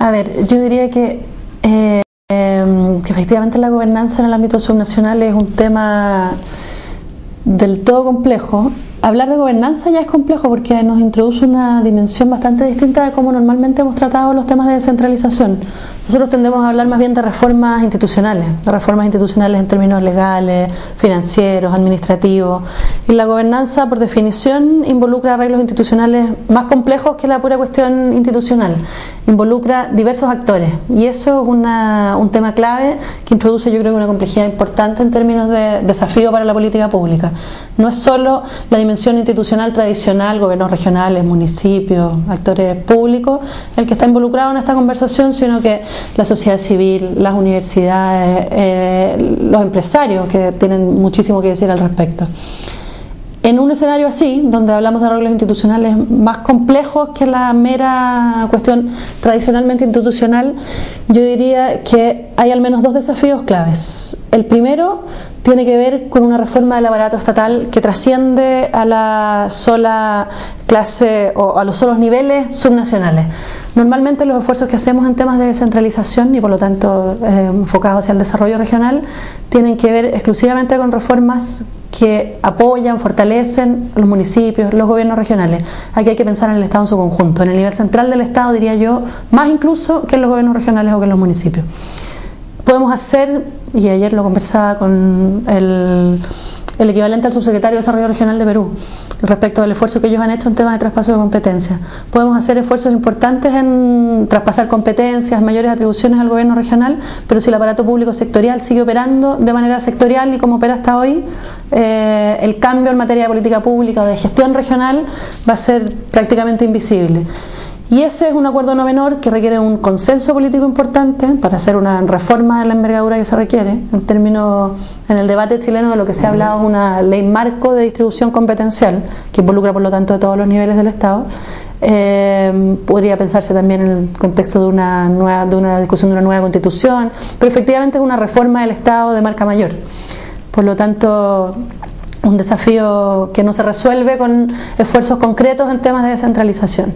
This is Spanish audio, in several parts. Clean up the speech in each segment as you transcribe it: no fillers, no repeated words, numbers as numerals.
A ver, yo diría que efectivamente la gobernanza en el ámbito subnacional es un tema del todo complejo. Hablar de gobernanza ya es complejo porque nos introduce una dimensión bastante distinta de cómo normalmente hemos tratado los temas de descentralización. Nosotros tendemos a hablar más bien de reformas institucionales en términos legales, financieros, administrativos. Y la gobernanza, por definición, involucra arreglos institucionales más complejos que la pura cuestión institucional. Involucra diversos actores y eso es un tema clave que introduce, yo creo, una complejidad importante en términos de desafío para la política pública. No es solo la dimensión institucional tradicional, gobiernos regionales, municipios, actores públicos, el que está involucrado en esta conversación, sino que la sociedad civil, las universidades, los empresarios que tienen muchísimo que decir al respecto. En un escenario así, donde hablamos de arreglos institucionales más complejos que la mera cuestión tradicionalmente institucional, yo diría que hay al menos dos desafíos claves. El primero tiene que ver con una reforma del aparato estatal que trasciende a la sola clase o a los solos niveles subnacionales. Normalmente los esfuerzos que hacemos en temas de descentralización y por lo tanto enfocados hacia el desarrollo regional tienen que ver exclusivamente con reformas que apoyan, fortalecen los municipios, los gobiernos regionales. Aquí hay que pensar en el Estado en su conjunto, en el nivel central del Estado, diría yo, más incluso que en los gobiernos regionales o que en los municipios. Podemos hacer, y ayer lo conversaba con el equivalente al subsecretario de Desarrollo Regional de Perú, respecto del esfuerzo que ellos han hecho en temas de traspaso de competencias. Podemos hacer esfuerzos importantes en traspasar competencias, mayores atribuciones al gobierno regional, pero si el aparato público sectorial sigue operando de manera sectorial y como opera hasta hoy, el cambio en materia de política pública o de gestión regional va a ser prácticamente invisible. Y ese es un acuerdo no menor que requiere un consenso político importante para hacer una reforma de la envergadura que se requiere. En el debate chileno de lo que se ha hablado es una ley marco de distribución competencial que involucra por lo tanto a todos los niveles del Estado. Podría pensarse también en el contexto de una discusión de una nueva constitución, pero efectivamente es una reforma del Estado de marca mayor. Por lo tanto, un desafío que no se resuelve con esfuerzos concretos en temas de descentralización.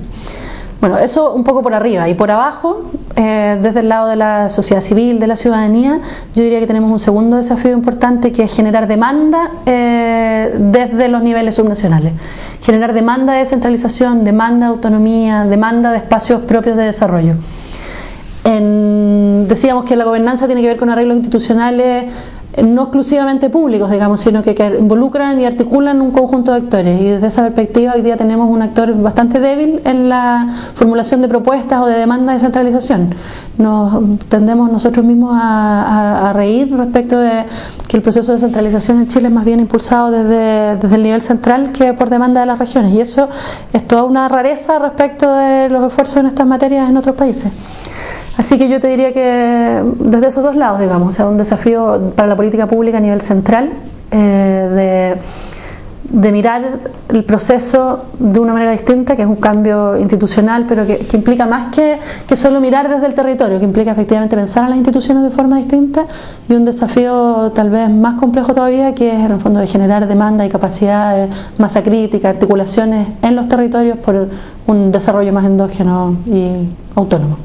Bueno, eso un poco por arriba. Y por abajo, desde el lado de la sociedad civil, de la ciudadanía, yo diría que tenemos un segundo desafío importante, que es generar demanda desde los niveles subnacionales. Generar demanda de descentralización, demanda de autonomía, demanda de espacios propios de desarrollo. Decíamos que la gobernanza tiene que ver con arreglos institucionales no exclusivamente públicos, digamos, sino que involucran y articulan un conjunto de actores, y desde esa perspectiva hoy día tenemos un actor bastante débil en la formulación de propuestas o de demanda de centralización. Nos tendemos nosotros mismos a reír respecto de que el proceso de centralización en Chile es más bien impulsado desde el nivel central que por demanda de las regiones, y eso es toda una rareza respecto de los esfuerzos en estas materias en otros países. Así que yo te diría que desde esos dos lados, digamos, o sea, un desafío para la política pública a nivel central, de mirar el proceso de una manera distinta, que es un cambio institucional, pero que implica más que solo mirar desde el territorio, que implica efectivamente pensar en las instituciones de forma distinta, y un desafío tal vez más complejo todavía, que es en el fondo de generar demanda y capacidad, masa crítica, articulaciones en los territorios por un desarrollo más endógeno y autónomo.